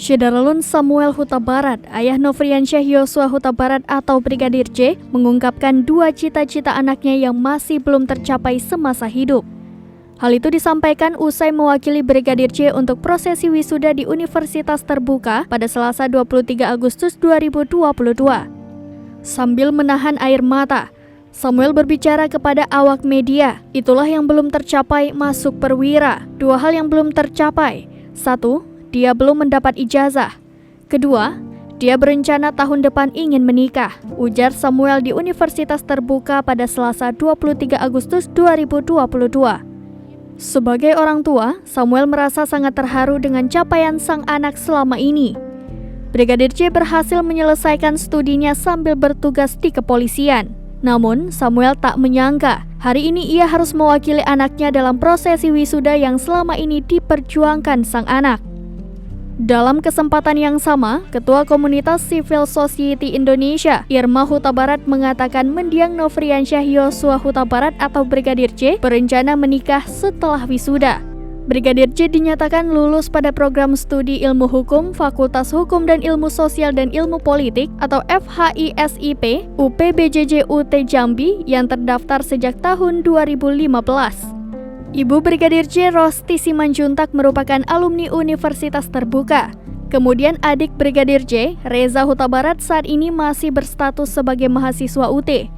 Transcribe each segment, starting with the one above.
Syederlun Samuel Huta Barat, ayah Nofriansyah Yosua Huta Barat atau Brigadir J, mengungkapkan dua cita-cita anaknya yang masih belum tercapai semasa hidup. Hal itu disampaikan usai mewakili Brigadir J untuk prosesi wisuda di Universitas Terbuka pada Selasa 23 Agustus 2022. Sambil menahan air mata, Samuel berbicara kepada awak media, itulah yang belum tercapai masuk perwira. Dua hal yang belum tercapai. Satu, dia belum mendapat ijazah. Kedua, dia berencana tahun depan ingin menikah, ujar Samuel di Universitas Terbuka pada Selasa 23 Agustus 2022. Sebagai orang tua, Samuel merasa sangat terharu dengan capaian sang anak selama ini. Brigadir J berhasil menyelesaikan studinya sambil bertugas di kepolisian. Namun, Samuel tak menyangka hari ini ia harus mewakili anaknya dalam prosesi wisuda yang selama ini diperjuangkan sang anak. Dalam kesempatan yang sama, Ketua Komunitas Civil Society Indonesia, Irma Huta Barat, mengatakan mendiang Nofriansyah Yosua Huta Barat atau Brigadir J berencana menikah setelah wisuda. Brigadir J dinyatakan lulus pada program studi Ilmu Hukum, Fakultas Hukum dan Ilmu Sosial dan Ilmu Politik atau FHISIP UPBJJ-UT Jambi yang terdaftar sejak tahun 2015. Ibu Brigadir J, Rosti Simanjuntak, merupakan alumni Universitas Terbuka. Kemudian adik Brigadir J, Reza Huta Barat, saat ini masih berstatus sebagai mahasiswa UT.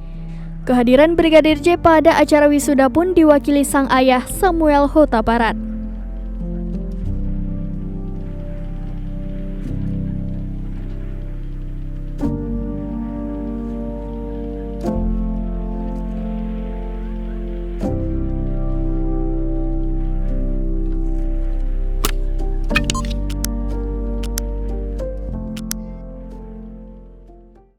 Kehadiran Brigadir J pada acara wisuda pun diwakili sang ayah Samuel Huta Barat.